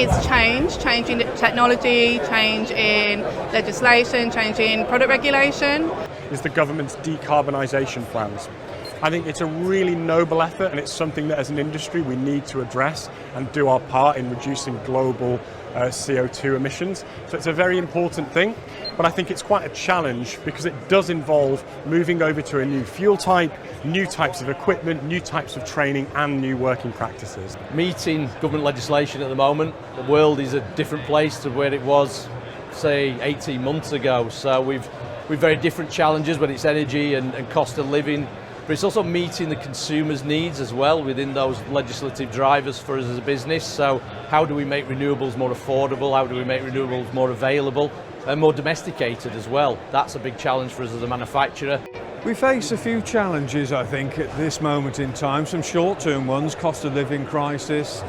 it's change in technology, change in legislation, change in product regulation. Is the government's decarbonisation plans. I think it's a really noble effort, and it's something that as an industry we need to address and do our part in reducing global CO2 emissions. So it's a very important thing, but I think it's quite a challenge because it does involve moving over to a new fuel type, new types of equipment, new types of training and new working practices. Meeting government legislation at the moment, the world is a different place to where it was, say, 18 months ago. So we've very different challenges, whether it's energy and cost of living. But it's also meeting the consumer's needs as well within those legislative drivers for us as a business. So how do we make renewables more affordable? How do we make renewables more available and more domesticated as well? That's a big challenge for us as a manufacturer. We face a few challenges, I think, at this moment in time. Some short-term ones, cost of living crisis,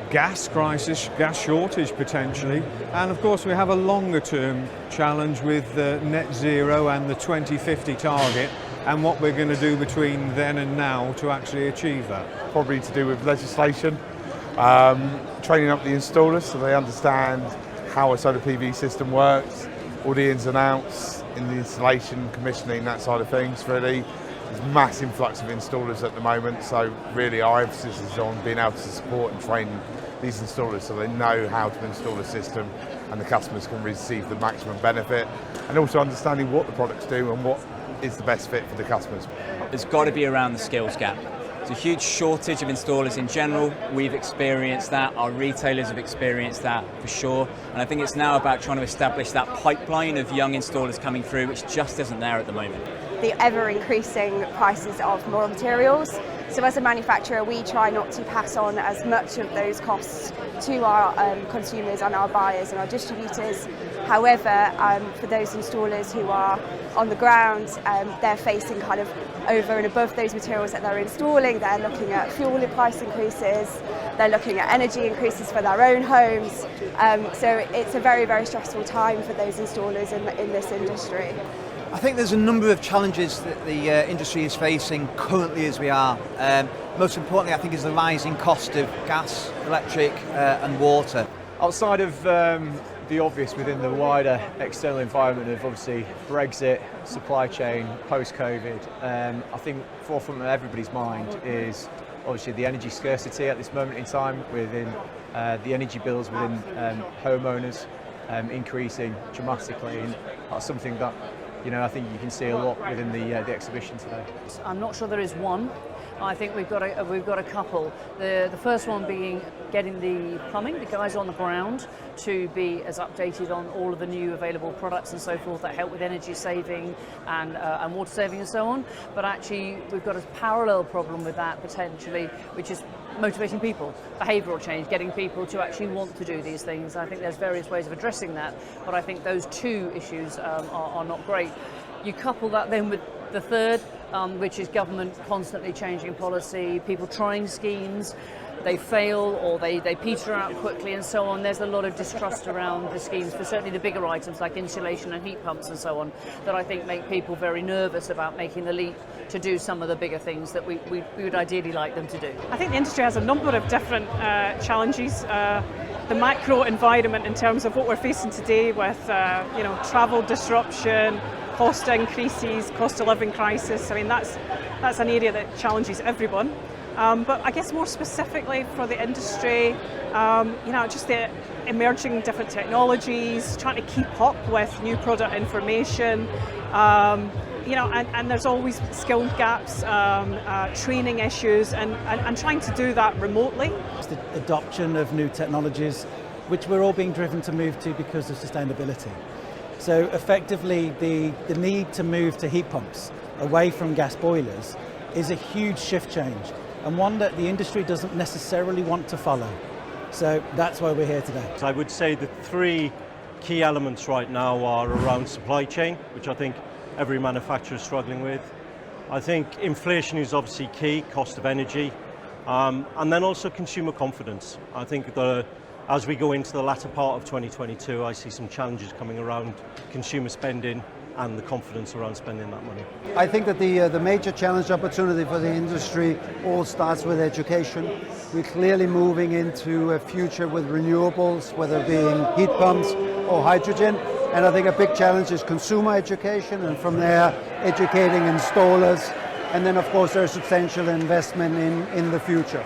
gas shortage potentially, and of course we have a longer-term challenge with net zero and the 2050 target, and what we're going to do between then and now to actually achieve that. Probably to do with legislation, training up the installers so they understand how a solar PV system works, all the ins and outs in the installation, commissioning, that side of things really. There's a mass influx of installers at the moment, so really our emphasis is on being able to support and train these installers so they know how to install a system and the customers can receive the maximum benefit, and also understanding what the products do and what is the best fit for the customers. There's got to be around the skills gap. There's a huge shortage of installers in general. We've experienced that, our retailers have experienced that for sure, and I think it's now about trying to establish that pipeline of young installers coming through, which just isn't there at the moment. The ever-increasing prices of raw materials. So as a manufacturer, we try not to pass on as much of those costs to our consumers and our buyers and our distributors. However, for those installers who are on the ground, they're facing kind of over and above those materials that they're installing. They're looking at fuel price increases, they're looking at energy increases for their own homes. So it's a very, very stressful time for those installers in this industry. I think there's a number of challenges that the industry is facing currently as we are. Most importantly, I think, is the rising cost of gas, electric and water. Outside of the obvious within the wider external environment of obviously Brexit, supply chain, post-COVID, I think forefront of everybody's mind is obviously the energy scarcity at this moment in time within the energy bills within homeowners increasing dramatically, and that's something that I think you can see a lot within the exhibition today. I'm not sure there is one. I think we've got a couple. The first one being getting the plumbing, the guys on the ground, to be as updated on all of the new available products and so forth that help with energy saving and water saving and so on. But actually, we've got a parallel problem with that potentially, which is motivating people, behavioural change, getting people to actually want to do these things. I think there's various ways of addressing that, but I think those two issues are not great. You couple that then with the third, which is government constantly changing policy, people trying schemes, they fail or they peter out quickly and so on. There's a lot of distrust around the schemes for certainly the bigger items like insulation and heat pumps and so on, that I think make people very nervous about making the leap to do some of the bigger things that we would ideally like them to do. I think the industry has a number of different challenges. The macro environment in terms of what we're facing today with travel disruption, cost increases, cost of living crisis. I mean, that's an area that challenges everyone. But I guess more specifically for the industry, just the emerging different technologies, trying to keep up with new product information, and there's always skill gaps, training issues, and trying to do that remotely. It's the adoption of new technologies, which we're all being driven to move to because of sustainability. So effectively, the need to move to heat pumps away from gas boilers is a huge shift change, and one that the industry doesn't necessarily want to follow. So that's why we're here today. I would say the three key elements right now are around supply chain, which I think every manufacturer is struggling with. I think inflation is obviously key, cost of energy, and then also consumer confidence. I think as we go into the latter part of 2022, I see some challenges coming around consumer spending, and the confidence around spending that money. I think that the major challenge opportunity for the industry all starts with education. We're clearly moving into a future with renewables, whether it being heat pumps or hydrogen. And I think a big challenge is consumer education, and from there educating installers. And then of course there's substantial investment in the future.